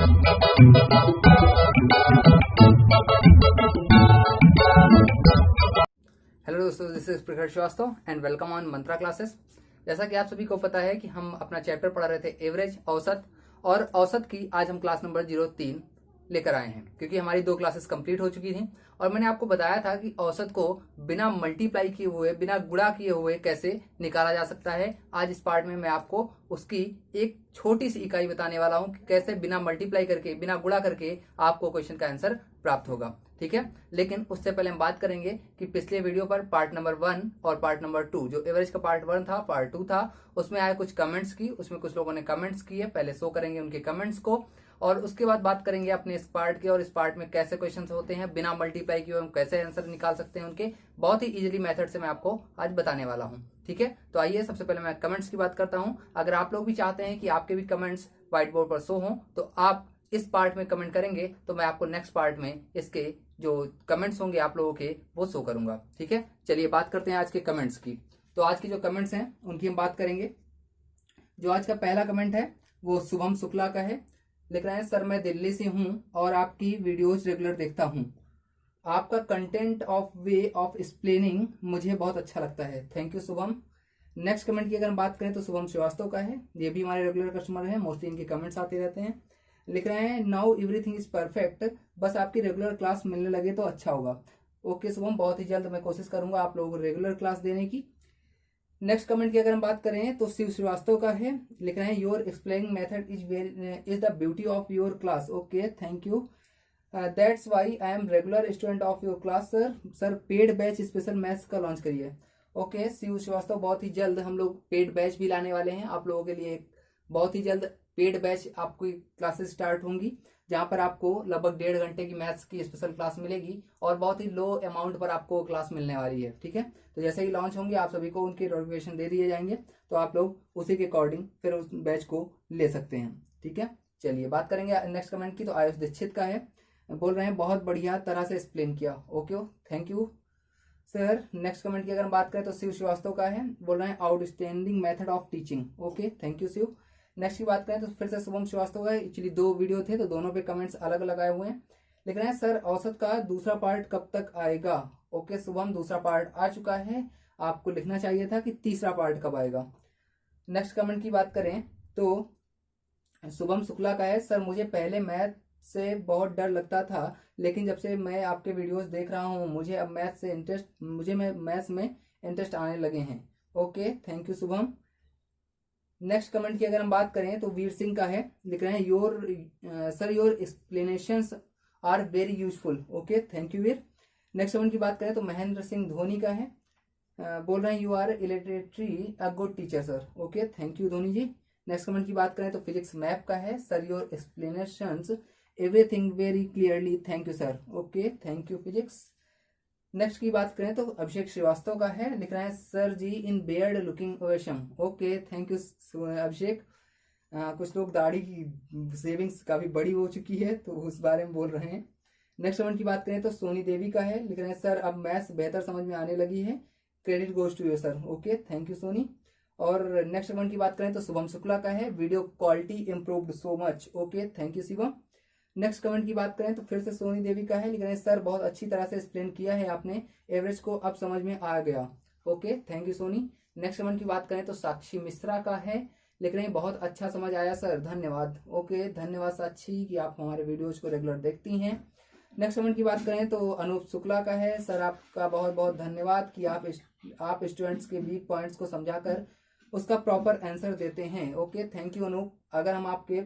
Hello दोस्तों, this is Prakhar Srivastava and welcome on Mantra classes. जैसा कि आप सभी को पता है कि हम अपना चैप्टर पढ़ा रहे थे एवरेज, औसत, और औसत की आज हम क्लास नंबर 03 लेकर आए हैं, क्योंकि हमारी 2 क्लासेस कंप्लीट हो चुकी थी और मैंने आपको बताया था कि औसत को बिना मल्टीप्लाई किए हुए, बिना गुणा किए हुए कैसे निकाला जा सकता है। आज इस पार्ट में मैं आपको उसकी एक छोटी सी इकाई बताने वाला हूं कि कैसे बिना मल्टीप्लाई करके, बिना गुणा करके आपको क्वेश्चन का आंसर प्राप्त होगा। ठीक है, लेकिन उससे पहले हम बात करेंगे कि पिछले वीडियो पर पार्ट नंबर 1 और पार्ट नंबर 2, जो एवरेज का पार्ट 1 था, पार्ट 2 था, उसमें आए कुछ कमेंट्स की, उसमें कुछ लोगों ने कमेंट्स किए। पहले शो करेंगे उनके कमेंट्स को और उसके बाद बात करेंगे अपने इस पार्ट के, और इस पार्ट में कैसे क्वेश्चंस होते हैं बिना मल्टीप्लाई किए हम कैसे आंसर निकाल सकते हैं उनके, बहुत ही इजीली मेथड से मैं आपको आज बताने वाला हूं। ठीक है, तो आइए सबसे पहले मैं कमेंट्स की बात करता हूं। अगर आप लोग भी चाहते हैं कि आपके भी कमेंट्स व्हाइट बोर्ड पर शो हों तो आप इस पार्ट में कमेंट करेंगे तो मैं आपको नेक्स्ट पार्ट में इसके जो कमेंट्स होंगे आप लोगों के वो शो करूंगा। ठीक है, चलिए बात करते हैं आज के कमेंट्स की। तो आज की जो कमेंट्स हैं उनकी हम बात करेंगे। जो आज का पहला कमेंट है वो शुभम शुक्ला का है। लिख रहे हैं, सर मैं दिल्ली से हूं और आपकी वीडियोज रेगुलर देखता हूं। आपका content of way of explaining मुझे बहुत अच्छा लगता है। Thank you Shubham. Next comment की अगर हम बात करें तो शुभम श्रीवास्तव का है। ये भी हमारे रेगुलर कस्टमर है, मोस्टली इनके कमेंट्स आते रहते हैं। लिख रहे हैं, नाउ एवरीथिंग इज परफेक्ट, बस आपकी रेगुलर क्लास मिलने लगे तो अच्छा होगा। ओके शुभम, बहुत ही जल्द मैं कोशिश करूंगा आप लोगों को रेगुलर क्लास देने की। नेक्स्ट कमेंट की अगर हम बात करें तो शिव श्रीवास्तव का है। लिख रहे हैं, your explaining method is the beauty of your class. Okay, thank you. That's why I am regular student of your class sir. Sir paid batch special maths का लॉन्च करिए। ओके शिव श्रीवास्तव, बहुत ही जल्द हम लोग पेड बैच भी लाने वाले हैं आप लोगों के लिए। बहुत ही जल्द पेड बैच आपकी क्लासेस स्टार्ट होंगी, जहां पर आपको लगभग 1.5 घंटे की मैथ्स की स्पेशल क्लास मिलेगी और बहुत ही लो अमाउंट पर आपको क्लास मिलने वाली है। ठीक है, तो जैसे ही लॉन्च होंगे आप सभी को उनके नोटिफिकेशन दे दिए जाएंगे, तो आप लोग उसी के अकॉर्डिंग फिर उस बैच को ले सकते हैं। ठीक है, चलिए बात करेंगे नेक्स्ट कमेंट की। तो आयुष दीक्षित का है, बोल रहे हैं, बहुत बढ़िया तरह से एक्सप्लेन किया। Okay, thank you sir. Next comment की अगर हम बात करें तो शिव श्रीवास्तव का है, बोल रहे हैं, outstanding method of teaching. Okay, thank you Shiv. Next की बात करें तो फिर से शुभम श्रीवास्तव का। एक्चुअली 2 वीडियो थे तो दोनों पे कमेंट्स अलग अलग आए हुए हैं। लिख रहे हैं, सर औसत का दूसरा पार्ट कब तक आएगा। ओके शुभम, दूसरा पार्ट आ चुका है, आपको लिखना चाहिए था कि तीसरा पार्ट कब आएगा। नेक्स्ट कमेंट की बात करें तो शुभम शुक्ला का है, सर मुझे पहले मैथ से बहुत डर लगता था, लेकिन जब से मैं आपके वीडियोस देख रहा हूँ मुझे अब मैथ्स में इंटरेस्ट आने लगे हैं। Okay, thank you Shubham. Next comment की अगर हम बात करें तो वीर सिंह का है। लिख रहे हैं, sir your explanations are very useful. Okay, thank you Veer. Next comment की बात करें तो महेंद्र सिंह धोनी का है, बोल रहे हैं, you are literally a good teacher sir. Okay, thank you Dhoni ji. Next comment की बात करें तो फिजिक्स मैप का है, sir your explanations everything very clearly, thank you sir. Okay, thank you physics. Next की बात करें तो अभिषेक श्रीवास्तव का है। लिख रहे हैं, sir ji in beard looking awesome. Okay, thank you Abhishek. कुछ लोग दाढ़ी की सेविंग्स काफी बड़ी हो चुकी है तो उस बारे में बोल रहे हैं। नेक्स्ट कमेंट की बात करें तो सोनी देवी का है। लिख रहे हैं, सर अब मैथ्स बेहतर समझ में आने लगी है, credit goes to you sir. Okay, thank you Soni. और नेक्स्ट कमेंट की बात करें तो शुभम शुक्ला का है, video quality improved so much. Okay, thank you Shivam. Next comment की बात करें तो फिर से सोनी देवी का है। लिख रहे हैं, सर बहुत अच्छी तरह से एक्सप्लेन किया है आपने, एवरेज को अब समझ में आ गया। Okay, thank you Soni. Next comment की बात करें तो साक्षी मिश्रा का है। लिख रहे हैं, बहुत अच्छा समझ आया सर, धन्यवाद। ओके, धन्यवाद साक्षी कि आप हमारे वीडियोज को रेगुलर देखती हैं। नेक्स्ट कमेंट की बात करें तो अनूप शुक्ला का है, सर आपका बहुत बहुत धन्यवाद कि आप स्टूडेंट्स के वीक पॉइंट्स को समझाकर उसका प्रॉपर आंसर देते हैं। Okay, thank you Anoop. अगर हम आपके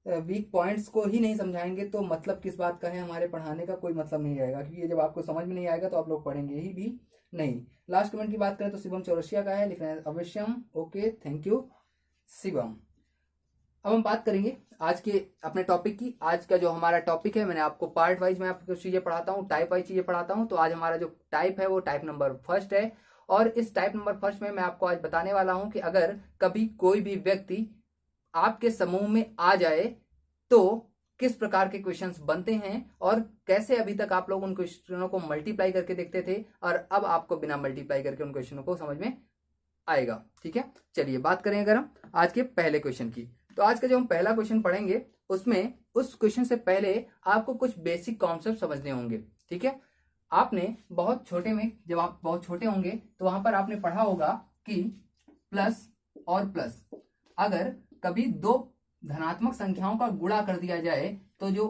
वीक पॉइंट्स को ही नहीं समझाएंगे तो मतलब किस बात का है, हमारे पढ़ाने का कोई मतलब नहीं रहेगा, क्योंकि ये जब आपको समझ में नहीं आएगा तो आप लोग पढ़ेंगे ही भी नहीं। लास्ट कमेंट की बात करें तो शिवम चौरसिया का है। लिख रहे हैं, अवश्यम। Okay, thank you Shivam. अब हम बात करेंगे आज के अपने टॉपिक की। आज का जो हमारा टॉपिक है, मैंने आपको पार्ट वाइज मैं आपको चीजें पढ़ाता हूँ, टाइप वाइज चीजें पढ़ाता हूँ। तो आज हमारा जो टाइप है वो टाइप नंबर फर्स्ट है, और इस टाइप नंबर फर्स्ट में मैं आपको आज बताने वाला हूं कि अगर कभी कोई भी व्यक्ति आपके समूह में आ जाए तो किस प्रकार के क्वेश्चंस बनते हैं, और कैसे अभी तक आप लोग उन क्वेश्चनों को मल्टीप्लाई करके देखते थे और अब आपको बिना मल्टीप्लाई करके उन क्वेश्चनों को समझ में आएगा। ठीक है, चलिए बात करें अगर हम आज के पहले क्वेश्चन की। तो आज का जो हम पहला क्वेश्चन पढ़ेंगे उसमें उस क्वेश्चन से पहले आपको कुछ बेसिक कॉन्सेप्ट समझने होंगे। ठीक है, आपने बहुत छोटे में, जब आप बहुत छोटे होंगे तो वहां पर आपने पढ़ा होगा कि प्लस और प्लस, अगर कभी दो धनात्मक संख्याओं का गुणा कर दिया जाए तो जो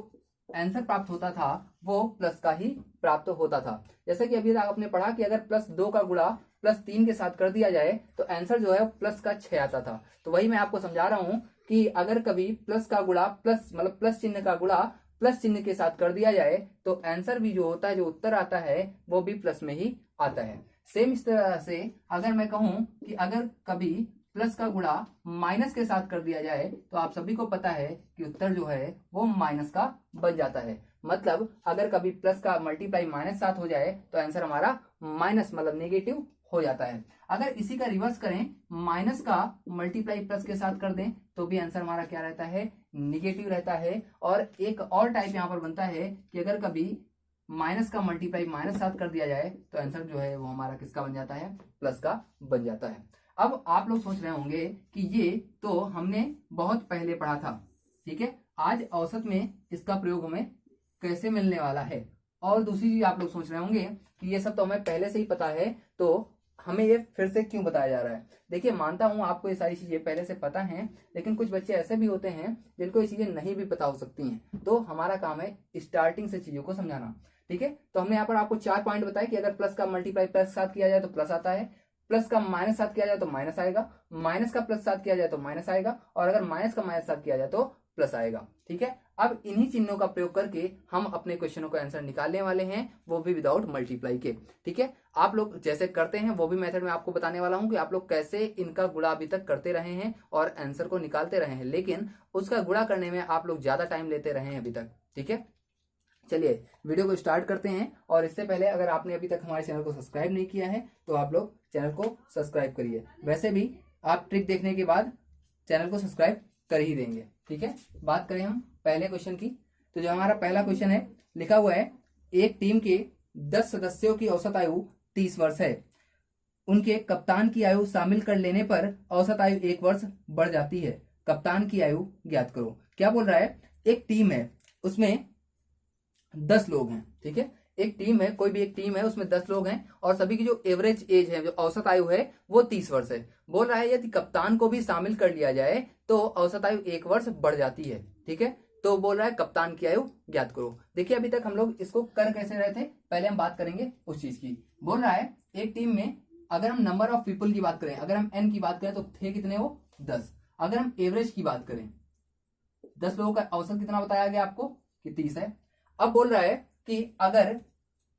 आंसर प्राप्त होता था वो प्लस का ही प्राप्त होता था। जैसे कि अभी तक आपने पढ़ा कि अगर +2 का गुणा +3 के साथ कर दिया जाए तो आंसर जो है प्लस का 6 आता था। तो वही मैं आपको समझा रहा हूं कि अगर कभी प्लस का गुणा प्लस मतलब प्लस चिन्ह का गुणा प्लस चिन्ह के साथ कर दिया जाए तो आंसर भी जो होता है, जो उत्तर आता है वो भी प्लस में ही आता है। सेम इस तरह से अगर मैं कहूं कि अगर कभी प्लस का गुणा माइनस के साथ कर दिया जाए तो आप सभी को पता है कि उत्तर जो है वो माइनस का बन जाता है। मतलब अगर कभी प्लस का मल्टीप्लाई -7 हो जाए तो आंसर हमारा माइनस मतलब नेगेटिव हो जाता है। अगर इसी का रिवर्स करें, माइनस का मल्टीप्लाई प्लस के साथ कर दें तो भी आंसर हमारा क्या रहता है, निगेटिव रहता है। और एक और टाइप यहां पर बनता है कि अगर कभी माइनस का मल्टीप्लाई -7 कर दिया जाए तो आंसर जो है वो हमारा किसका बन जाता है, प्लस का बन जाता है। अब आप लोग सोच रहे होंगे कि ये तो हमने बहुत पहले पढ़ा था, ठीक है, आज औसत में इसका प्रयोग हमें कैसे मिलने वाला है। और दूसरी चीज आप लोग सोच रहे होंगे कि ये सब तो हमें पहले से ही पता है, तो हमें ये फिर से क्यों बताया जा रहा है। देखिए, मानता हूं आपको ये सारी चीजें पहले से पता हैं, लेकिन कुछ बच्चे ऐसे भी होते हैं जिनको ये चीजें नहीं भी पता हो सकती हैं। तो हमारा काम है स्टार्टिंग से चीजों को समझाना। ठीक है, तो हमने यहाँ पर आपको 4 पॉइंट बताए कि अगर प्लस का मल्टीप्लाई प्लस 7 किया जाए तो प्लस आता है, प्लस का -7 किया जाए तो माइनस आएगा, माइनस का +7 किया जाए तो माइनस आएगा, और अगर माइनस का -7 किया जाए तो प्लस आएगा। ठीक है, अब इन्हीं चिन्हों का प्रयोग करके हम अपने क्वेश्चनों का आंसर निकालने वाले हैं, वो भी विदाउट मल्टीप्लाई के। ठीक है, आप लोग जैसे करते हैं वो भी मेथड में आपको बताने वाला हूं कि आप लोग कैसे इनका गुणा अभी तक करते रहे हैं और आंसर को निकालते रहे हैं, लेकिन उसका गुणा करने में आप लोग ज्यादा टाइम लेते रहे हैं अभी तक। ठीक है, चलिए वीडियो को स्टार्ट करते हैं। और इससे पहले अगर आपने अभी तक हमारे चैनल को सब्सक्राइब नहीं किया है तो आप लोग चैनल को सब्सक्राइब करिए। वैसे भी आप ट्रिक देखने के बाद चैनल को सब्सक्राइब कर ही देंगे। ठीक है, बात करें हम पहले क्वेश्चन की, तो जो हमारा पहला क्वेश्चन है, लिखा हुआ है एक टीम के 10 सदस्यों की औसत आयु 30 वर्ष है। उनके कप्तान की आयु शामिल कर लेने पर औसत आयु 1 वर्ष बढ़ जाती है। कप्तान की आयु ज्ञात करो। क्या बोल रहा है, एक टीम है, उसमें 10 लोग हैं। ठीक है, एक टीम है, कोई भी एक टीम है, उसमें 10 लोग हैं और सभी की जो एवरेज एज है, जो औसत आयु है वो 30 वर्ष है। बोल रहा है यदि कप्तान को भी शामिल कर लिया जाए तो औसत आयु 1 वर्ष बढ़ जाती है। ठीक है, तो बोल रहा है कप्तान की आयु ज्ञात करो। देखिए, अभी तक हम लोग इसको कर कैसे रहे थे, पहले हम बात करेंगे उस चीज की। बोल रहा है एक टीम में अगर हम नंबर ऑफ पीपल की बात करें, अगर हम एन की बात करें तो थे कितने, वो 10। अगर हम एवरेज की बात करें, 10 लोगों का औसत कितना बताया गया आपको कि 30 है। अब बोल रहा है कि अगर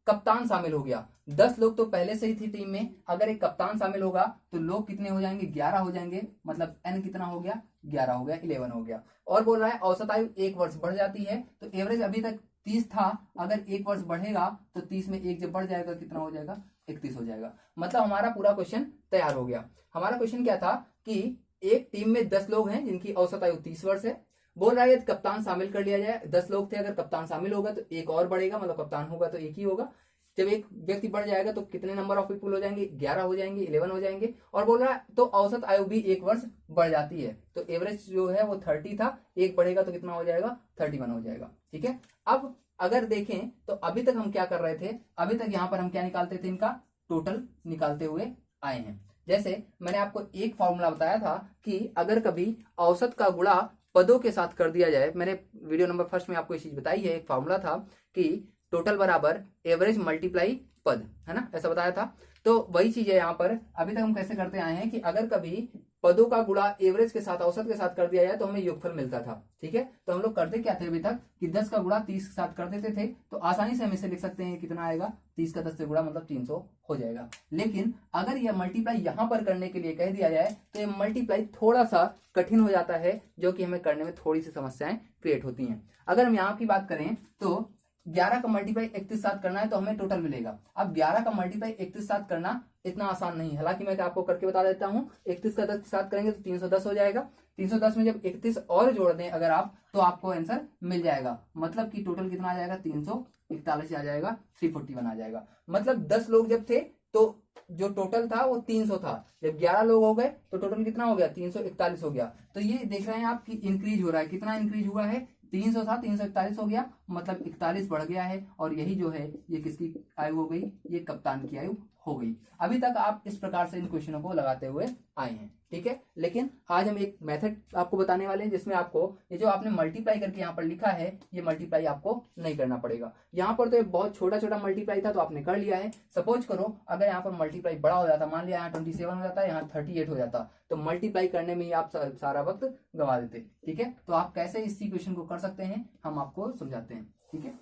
कप्तान शामिल हो गया, 10 लोग तो पहले से ही थी टीम में, अगर एक कप्तान शामिल होगा तो लोग कितने हो जाएंगे, 11 हो जाएंगे। मतलब एन कितना हो गया, 11 हो गया, 11 हो गया। और बोल रहा है औसत आयु 1 वर्ष बढ़ जाती है। तो एवरेज अभी तक 30 था, अगर 1 वर्ष बढ़ेगा तो 30 में 1 जब बढ़ जाएगा कितना हो जाएगा, 31 हो जाएगा। मतलब हमारा पूरा क्वेश्चन तैयार हो गया। हमारा क्वेश्चन क्या था कि एक टीम में 10 लोग हैं जिनकी औसत आयु 30 वर्ष है। बोल रहा है यदि कप्तान शामिल कर लिया जाए, 10 लोग थे, अगर कप्तान शामिल होगा तो एक और बढ़ेगा, मतलब कप्तान होगा तो एक ही होगा। जब एक व्यक्ति बढ़ जाएगा तो कितने नंबर ऑफ पीपल हो जाएंगे, 11 हो जाएंगे, 11 हो जाएंगे। और बोल रहा है तो औसत आयु भी 1 वर्ष बढ़ जाती है। तो एवरेज जो है वो 30 था, एक बढ़ेगा तो कितना हो जाएगा, 31 हो जाएगा। ठीक है, अब अगर देखें तो अभी तक हम क्या कर रहे थे, अभी तक यहाँ पर हम क्या निकालते थे, इनका टोटल निकालते हुए आए हैं। जैसे मैंने आपको एक फॉर्मूला बताया था कि अगर कभी औसत का गुणा पदों के साथ कर दिया जाए, मैंने वीडियो नंबर 1 में आपको ये चीज बताई है, एक फॉर्मूला था कि टोटल बराबर एवरेज मल्टीप्लाई पद, है ना, ऐसा बताया था। तो वही चीज है यहाँ पर। अभी तक हम कैसे करते आए हैं कि अगर कभी पदों का गुणा एवरेज के साथ, औसत के साथ कर दिया जाए तो हमें योगफल मिलता था। ठीक है, तो हम लोग करते क्या थे अभी तक कि 10 का गुणा 30 के साथ कर देते थे, तो आसानी से हम इसे लिख सकते हैं कितना आएगा, 30 का 10 से गुणा मतलब 300 हो जाएगा। लेकिन अगर यह मल्टीप्लाई यहां पर करने के लिए कह दिया जाए तो यह मल्टीप्लाई थोड़ा सा कठिन हो जाता है, जो कि हमें करने में थोड़ी सी समस्याएं क्रिएट होती हैं। अगर हम यहाँ की बात करें तो 11 का मल्टीप्लाई 31 साथ करना है तो हमें टोटल मिलेगा। अब 11 का मल्टीप्लाई 31 साथ करना इतना आसान नहीं है, हालांकि मैं आपको करके बता देता हूं। 31 का 10 साथ करेंगे तो 310 हो जाएगा। 310 में जब 31 और जोड़ दें अगर आप, तो आपको आंसर मिल जाएगा। मतलब कि टोटल कितना आ जाएगा, 341 आ जाएगा, 341 आ जाएगा। मतलब 10 लोग जब थे तो जो टोटल था वो 300 था, जब 11 लोग हो गए तो टोटल कितना हो गया, 341 हो गया। तो ये देख रहे हैं आप कि इंक्रीज हो रहा है, कितना इंक्रीज हुआ है, 300 था 341 हो गया, मतलब 41 बढ़ गया है। और यही जो है ये किसकी आयु हो गई, ये कप्तान की आयु हो गई। अभी तक आप इस प्रकार से इन क्वेश्चनों को लगाते हुए आए हैं, ठीक है। लेकिन आज हम एक मेथड आपको बताने वाले हैं जिसमें आपको ये जो आपने मल्टीप्लाई करके यहाँ पर लिखा है, ये मल्टीप्लाई आपको नहीं करना पड़ेगा। यहाँ पर तो एक बहुत छोटा छोटा मल्टीप्लाई था तो आपने कर लिया है। सपोज करो अगर यहाँ पर मल्टीप्लाई बड़ा हो जाता, मान लिया यहाँ 27 हो जाता, यहाँ 38 हो जाता, तो मल्टीप्लाई करने में ही आप सारा वक्त गंवा देते, ठीक है। तो आप कैसे इस इक्वेशन को कर सकते हैं हम आपको समझाते हैं, ठीक है।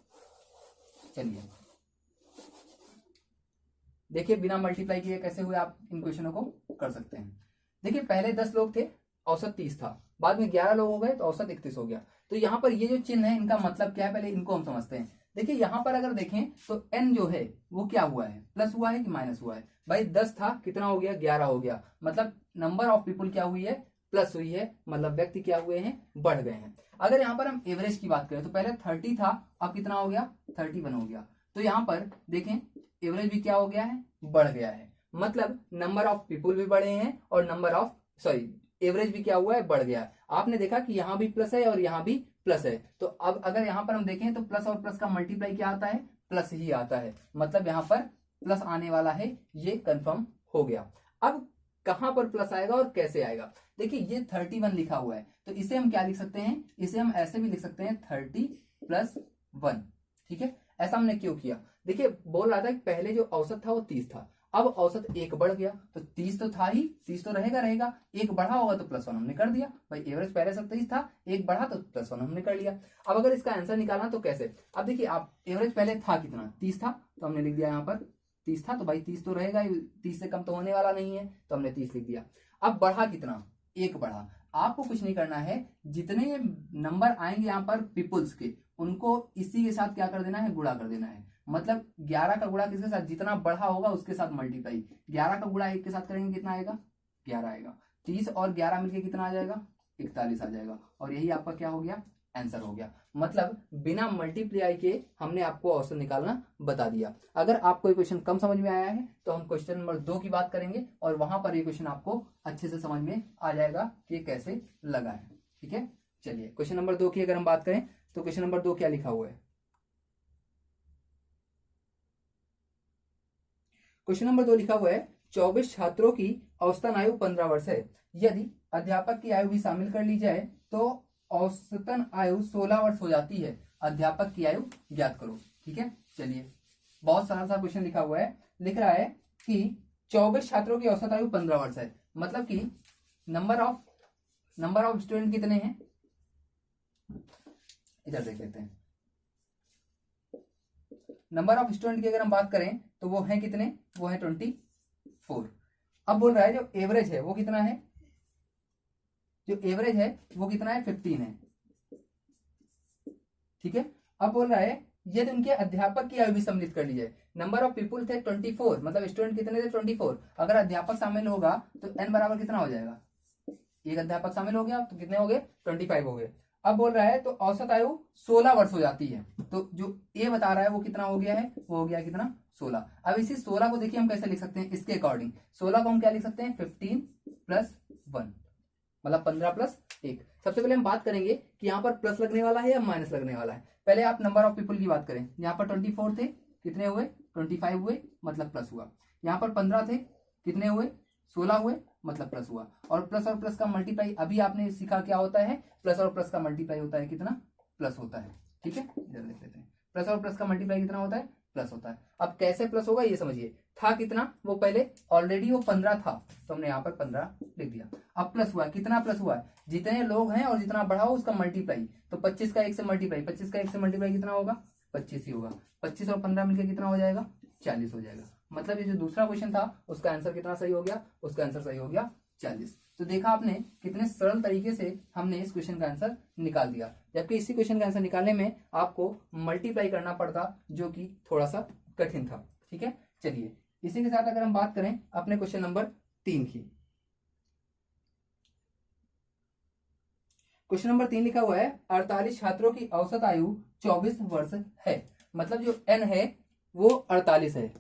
चलिए देखिए बिना मल्टीप्लाई किए कैसे हुए आप इन क्वेश्चनों को कर सकते हैं। देखिए पहले 10 लोग थे, औसत 30 था, बाद में 11 लोग हो गए तो औसत 31 हो गया। तो यहाँ पर ये जो चिन्ह है इनका मतलब क्या है, पहले इनको हम समझते हैं। देखिए यहाँ पर अगर देखें तो n जो है वो क्या हुआ है, प्लस हुआ है कि माइनस हुआ है। भाई 10 था, कितना हो गया, 11 हो गया, मतलब नंबर ऑफ पीपुल क्या हुई है, प्लस हुई है, मतलब व्यक्ति क्या हुए हैं, बढ़ गए हैं। अगर यहाँ पर हम एवरेज की बात करें तो पहले 30 था, अब कितना हो गया, 31 हो गया। तो यहाँ पर देखें एवरेज भी क्या हो गया है, बढ़ गया है, मतलब नंबर ऑफ पीपुल भी बढ़े हैं और नंबर ऑफ एवरेज भी क्या हुआ है, बढ़ गया है। आपने देखा कि यहाँ भी प्लस है और यहाँ भी प्लस है। तो अब अगर यहाँ पर हम देखें तो प्लस और प्लस का मल्टीप्लाई क्या आता है, प्लस ही आता है, मतलब यहाँ पर प्लस आने वाला है, ये कंफर्म हो गया। अब कहां पर प्लस आएगा और कैसे आएगा, देखिए ये 31 लिखा हुआ है, तो इसे हम क्या लिख सकते हैं, इसे हम ऐसे भी लिख सकते हैं 30 + 1, ठीक है। ऐसा हमने क्यों किया, देखिए बोल रहा था कि पहले जो औसत था वो 30 था, अब औसत 1 बढ़ गया, तो 30 तो था ही, 30 तो रहेगा, 1 बढ़ा होगा तो +1 हमने कर दिया। भाई एवरेज पहले से 30 था, 1 बढ़ा तो +1 हमने कर लिया। अब अगर इसका आंसर निकालना तो कैसे, अब देखिए आप एवरेज पहले था कितना, 30 था, तो हमने लिख दिया यहाँ पर 30 था, तो भाई 30 तो रहेगा ही, 30 से कम तो होने वाला नहीं है, तो हमने 30 लिख दिया। अब बढ़ा कितना, 1 बढ़ा। आपको कुछ नहीं करना है, जितने नंबर आएंगे यहाँ पर पीपुल्स के, उनको इसी के साथ क्या कर देना है, गुणा कर देना है। मतलब 11 का गुणा किसके साथ, जितना बढ़ा होगा उसके साथ मल्टीप्लाई। 11 का गुणा 1 के साथ करेंगे कितना आएगा, 11 आएगा। 30 और 11 मिलके कितना आ जाएगा, 41 आ जाएगा। और यही आपका क्या हो गया, आंसर हो गया। मतलब बिना मल्टीप्लाई के हमने आपको औसत निकालना बता दिया। अगर आपको ये क्वेश्चन कम समझ में आया है तो हम क्वेश्चन नंबर 2 की बात करेंगे और वहां पर ये क्वेश्चन आपको अच्छे से समझ में आ जाएगा कि कैसे लगा है, ठीक है। चलिए क्वेश्चन नंबर 2 की अगर हम बात करें तो क्वेश्चन नंबर 2 क्या लिखा हुआ है, क्वेश्चन नंबर 2 लिखा हुआ है 24 छात्रों की औसतन आयु 15 वर्ष है। यदि अध्यापक की आयु भी शामिल कर ली जाए तो औसतन आयु 16 वर्ष हो जाती है। अध्यापक की आयु ज्ञात करो, ठीक है। चलिए बहुत सारा सा क्वेश्चन लिखा हुआ है, लिख रहा है कि 24 छात्रों की औसत आयु 15 वर्ष है, मतलब कि नंबर ऑफ स्टूडेंट कितने हैं, इधर देख लेते हैं। नंबर ऑफ स्टूडेंट की अगर हम बात करें तो वो है कितने, वो है 24। अब बोल रहा है जो एवरेज है वो कितना है, जो एवरेज है वो कितना है, 15 है, ठीक है। अब बोल रहा है यदि उनके अध्यापक की आयु भी सम्मिलित कर ली जाए। नंबर ऑफ पीपुल थे 24, मतलब स्टूडेंट कितने थे 24, अगर अध्यापक शामिल होगा तो n बराबर कितना हो जाएगा, एक अध्यापक शामिल हो गया तो कितने हो गए, 25 हो गए। अब बोल रहा है तो औसत आयु 16 वर्ष हो जाती है, तो जो ए बता रहा है वो कितना हो गया है, वो हो गया कितना, 16। अब इसी 16 को देखिए हम कैसे लिख सकते हैं, इसके अकॉर्डिंग 16 को हम क्या लिख सकते हैं, 15 + 1, मतलब 15 + 1। सबसे पहले हम बात करेंगे कि यहाँ पर प्लस लगने वाला है या माइनस लगने वाला है। पहले आप नंबर ऑफ पीपल की बात करें, यहाँ पर 24 थे, कितने हुए, 25 हुए, मतलब प्लस हुआ। यहाँ पर 15 थे, कितने हुए, 16 हुए, मतलब प्लस हुआ। और प्लस का मल्टीप्लाई अभी आपने सीखा क्या होता है, प्लस और प्लस का मल्टीप्लाई होता है कितना, प्लस होता है, ठीक है। इधर देख लेते हैं, प्लस और प्लस का मल्टीप्लाई कितना होता है, प्लस होता है। अब कैसे प्लस होगा ये समझिए, था कितना, वो पहले ऑलरेडी वो 15 था, तो हमने यहाँ पर 15 लिख दिया। अब प्लस हुआ, कितना प्लस हुआ, जितने लोग हैं और जितना बढ़ा हो उसका मल्टीप्लाई, तो 25 का 1 से मल्टीप्लाई, 25 का 1 से मल्टीप्लाई कितना होगा, 25 ही होगा। 25 और 15 मिलकर कितना हो जाएगा, 40 हो जाएगा। मतलब ये जो दूसरा क्वेश्चन था उसका आंसर कितना सही हो गया, उसका आंसर सही हो गया 40। तो देखा आपने कितने सरल तरीके से हमने इस क्वेश्चन का आंसर निकाल दिया, जबकि इसी क्वेश्चन का आंसर निकालने में आपको मल्टीप्लाई करना पड़ता, जो कि थोड़ा सा कठिन था, ठीक है। चलिए इसी के साथ अगर हम बात करें अपने क्वेश्चन नंबर 3 की, क्वेश्चन नंबर 3 लिखा हुआ है 48 छात्रों की औसत आयु 24 वर्ष है। मतलब जो n है वो 48 है,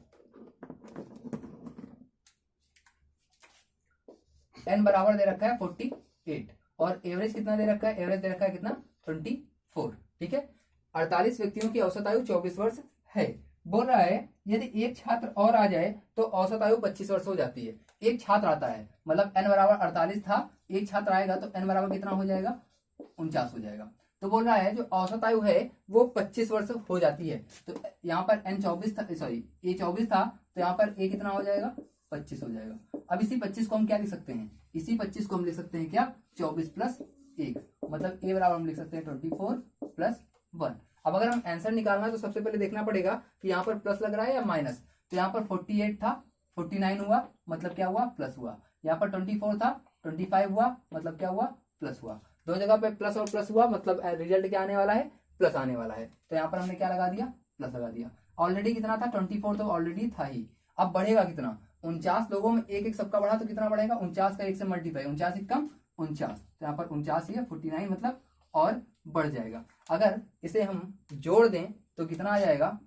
n बराबर दे रखा है 48 और एवरेज कितना दे रखा है, एवरेज दे रखा है कितना 24। ठीक है, 48 व्यक्तियों की औसत आयु 24 वर्ष है। बोल रहा है यदि एक छात्र और आ जाए तो औसत आयु 25 वर्ष हो जाती है। एक छात्र आता है मतलब n बराबर 48 था, एक छात्र आएगा तो n बराबर कितना हो जाएगा 49 हो जाएगा। तो बोल रहा है जो औसत आयु है वो 25 वर्ष हो जाती है। तो यहाँ पर n 24 था, सॉरी a 24 था, तो यहाँ पर a कितना हो जाएगा 25 हो जाएगा। अब इसी 25 को हम क्या लिख सकते हैं, इसी 25 को हम लिख सकते हैं क्या 24 प्लस 1, मतलब a बराबर हम लिख सकते हैं 24 प्लस 1। अब अगर हम आंसर निकालना है तो सबसे पहले देखना पड़ेगा कि यहाँ पर प्लस लग रहा है या माइनस। तो यहाँ पर 48 था, 49 हुआ, मतलब क्या हुआ प्लस हुआ। यहाँ पर 24 था, 25 हुआ, मतलब क्या हुआ प्लस हुआ। दो जगह पे प्लस और प्लस हुआ, मतलब रिजल्ट क्या आने वाला है प्लस आने वाला है। तो यहाँ पर हमने क्या लगा दिया प्लस लगा दिया। ऑलरेडी कितना था 24 तो ऑलरेडी था ही। अब बढ़ेगा कितना 49 लोगों में एक एक सबका बढ़ा तो कितना बढ़ेगा 49 का 1 से मल्टीप्लाई, 49 एक कम 49, तो यहाँ पर 49 ही है 49 मतलब और बढ़ जाएगा। अगर इसे हम जोड़ दें तो कितना आ जाएगा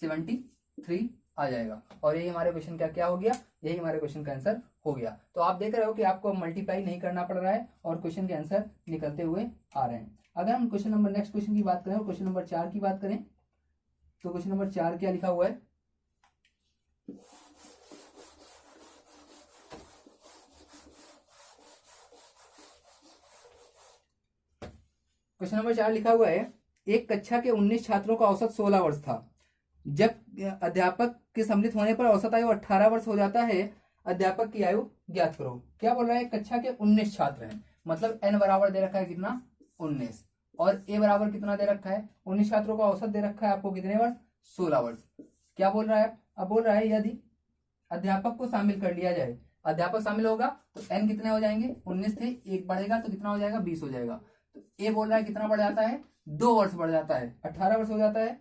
73 आ जाएगा। और यही हमारे क्वेश्चन का क्या हो गया, यही हमारे क्वेश्चन का आंसर हो गया। तो आप देख रहे हो कि आपको मल्टीप्लाई नहीं करना पड़ रहा है और क्वेश्चन के आंसर निकलते हुए आ रहे हैं। अगर हम क्वेश्चन नंबर नेक्स्ट क्वेश्चन की बात करें और क्वेश्चन नंबर 4 की बात करें तो क्वेश्चन नंबर 4 क्या लिखा हुआ है, क्वेश्चन नंबर 4 लिखा हुआ है एक कक्षा के 19 छात्रों का औसत 16 वर्ष था। जब अध्यापक के सम्मिलित होने पर औसत आयु 18 वर्ष हो जाता है, अध्यापक की आयु ज्ञात करो। क्या बोल रहा है, कक्षा के 19 छात्र हैं, मतलब n बराबर दे रखा है कितना 19 और a बराबर कितना दे रखा है 19 छात्रों का औसत दे रखा है आपको कितने वर्ष 16 वर्ष। क्या बोल रहा है, अब बोल रहा है यदि अध्यापक को शामिल कर लिया जाए, अध्यापक शामिल होगा तो n कितने हो जाएंगे 19 थे, एक बढ़ेगा तो कितना हो जाएगा 20 हो जाएगा। तो a बोल रहा है कितना बढ़ जाता है 2 वर्ष बढ़ जाता है, 18 वर्ष हो जाता है,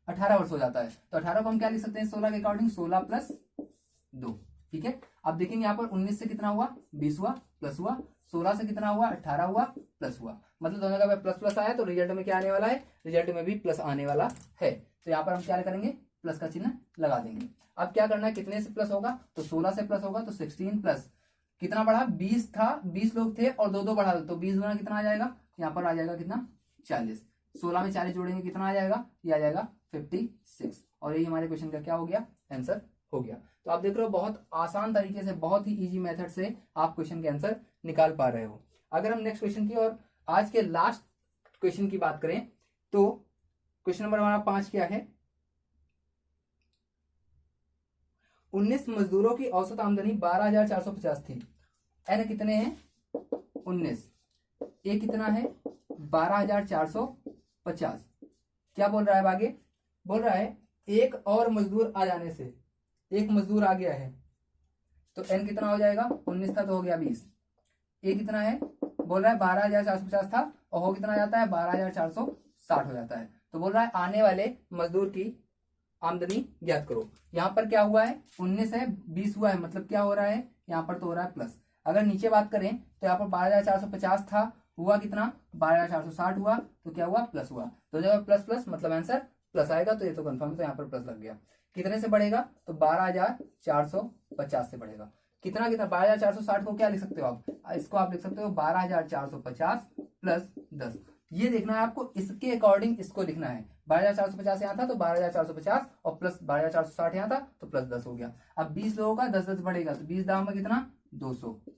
18 वर्ष हो जाता है। तो 18 को हम क्या लिख सकते हैं 16 के अकॉर्डिंग 16 प्लस 2। ठीक है, अब देखेंगे यहाँ पर 19 से कितना हुआ 20 हुआ प्लस हुआ, 16 से कितना हुआ 18 हुआ प्लस हुआ, मतलब दोनों जगह प्लस प्लस आया तो रिजल्ट में क्या आने वाला है, रिजल्ट में भी प्लस आने वाला है। तो यहाँ पर हम क्या करेंगे प्लस का चिन्ह लगा देंगे। अब क्या करना है, कितने से प्लस होगा तो 16 से प्लस होगा तो 16 प्लस कितना बढ़ा 20 था, 20 लोग थे और 2 बढ़ा दो तो 20 गुना कितना आ जाएगा, यहाँ पर आ जाएगा कितना 40। 16 में 40 जोड़ेंगे कितना आ जाएगा, ये आ जाएगा 56। और यही हमारे क्वेश्चन का क्या हो गया आंसर हो गया। तो आप देख रहे हो बहुत आसान तरीके से, बहुत ही इजी मेथड से आप क्वेश्चन के आंसर निकाल पा रहे हो। अगर हम नेक्स्ट क्वेश्चन की और आज के लास्ट क्वेश्चन की बात करें तो क्वेश्चन नंबर हमारा 5 क्या है, 19 मजदूरों की औसत आमदनी 12,450 थी। एन कितने हैं 19, ए कितना है 12,450। क्या बोल रहा है आगे, बोल रहा है एक और मजदूर आ जाने से, एक मजदूर आ गया है तो एन कितना हो जाएगा 19 था तो हो गया 20। ए कितना है बोल रहा है 12,450 था और हो कितना जाता है 12,460 हो जाता है। तो बोल रहा है आने वाले मजदूर की आमदनी ज्ञात करो। यहाँ पर क्या हुआ है 19 है 20 हुआ है, मतलब क्या हो रहा है यहाँ पर तो हो रहा है प्लस। अगर नीचे बात करें तो यहाँ पर 12,450 था, हुआ कितना 12,460 हुआ तो क्या हुआ प्लस हुआ। तो जब प्लस प्लस मतलब आंसर प्लस आएगा तो ये तो कंफर्म, तो यहाँ पर प्लस लग गया। कितने से बढ़ेगा तो 12,450 से बढ़ेगा। कितना कितना 12,460 को क्या लिख सकते हो आप, इसको आप लिख सकते हो 12,450 प्लस 10। ये देखना है आपको, इसके अकॉर्डिंग इसको लिखना है। 12,450 यहाँ था तो 12,450 और प्लस 12,460 यहाँ था तो प्लस 10 हो गया। अब 20 लोगों का 10 10 बढ़ेगा तो 20 दाम में कितना 200, तो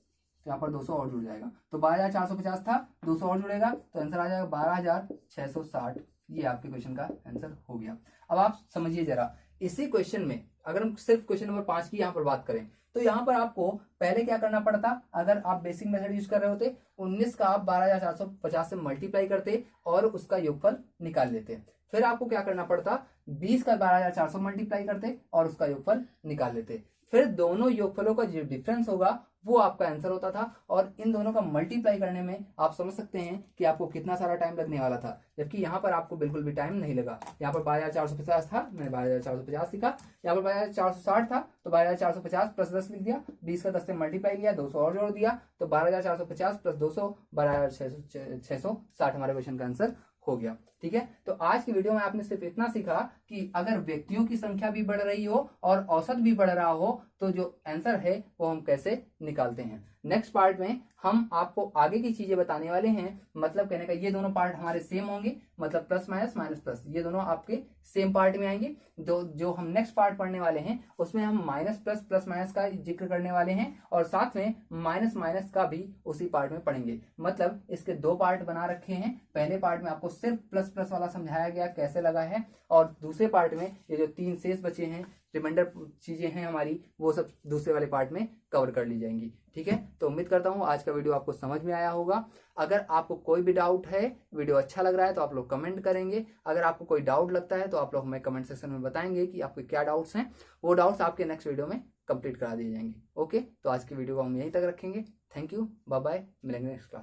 यहाँ पर 200 और जुड़ जाएगा। तो 12,450 था 200 और जुड़ेगा तो आंसर आ जाएगा 12,660। ये आपके क्वेश्चन का आंसर हो गया। अब आप समझिए जरा, इसी क्वेश्चन में अगर हम सिर्फ क्वेश्चन नंबर 5 की यहाँ पर बात करें तो यहाँ पर आपको पहले क्या करना पड़ता, अगर आप बेसिक मेथड यूज कर रहे होते 19 का आप 12,450 से मल्टीप्लाई करते और उसका योगफल निकाल लेते। फिर आपको क्या करना पड़ता 20 का 12,400 मल्टीप्लाई करते और उसका योगफल निकाल लेते। फिर दोनों योगफलों का जो डिफरेंस होगा वो आपका आंसर होता था। और इन दोनों का मल्टीप्लाई करने में आप समझ सकते हैं कि आपको कितना सारा टाइम लगने वाला था, जबकि यहाँ पर आपको बिल्कुल भी टाइम नहीं लगा। यहाँ पर 12,450 था, मैंने 12,450 लिखा, यहाँ पर 12,460 था तो 12,450 प्लस 10 लिख दिया, 20 का 10 से मल्टीप्लाई किया, 200 और जोड़ दिया तो 12,450 प्लस 200 12,660 हमारे क्वेश्चन का आंसर हो गया। ठीक है, तो आज की वीडियो में आपने सिर्फ इतना सीखा कि अगर व्यक्तियों की संख्या भी बढ़ रही हो और औसत भी बढ़ रहा हो तो जो आंसर है वो हम कैसे निकालते हैं। नेक्स्ट पार्ट में हम आपको आगे की चीजें बताने वाले हैं। मतलब कहने का ये दोनों पार्ट हमारे सेम होंगे, मतलब प्लस माइनस माइनस प्लस, ये दोनों आपके सेम पार्ट में आएंगे। जो हम नेक्स्ट पार्ट पढ़ने वाले हैं उसमें हम माइनस प्लस प्लस माइनस का जिक्र करने वाले हैं और साथ में माइनस माइनस का भी उसी पार्ट में पढ़ेंगे। मतलब इसके दो पार्ट बना रखे हैं। पहले पार्ट में आपको सिर्फ प्लस प्लस वाला समझाया गया कैसे लगा है, और दूसरे पार्ट में ये जो 3 शेष बचे हैं रिमाइंडर चीजें हैं हमारी, वो सब दूसरे वाले पार्ट में कवर कर ली जाएंगी। ठीक है, तो उम्मीद करता हूँ आज का वीडियो आपको समझ में आया होगा। अगर आपको कोई भी डाउट है, वीडियो अच्छा लग रहा है तो आप लोग कमेंट करेंगे। अगर आपको कोई डाउट लगता है तो आप लोग हमें कमेंट सेक्शन में बताएंगे कि आपके क्या डाउट्स हैं। वो डाउट्स आपके नेक्स्ट वीडियो में कंप्लीट करा दिए जाएंगे। ओके, तो आज की वीडियो को हम यहीं तक रखेंगे। थैंक यू, बाय बाय, मिलेंगे नेक्स्ट क्लास।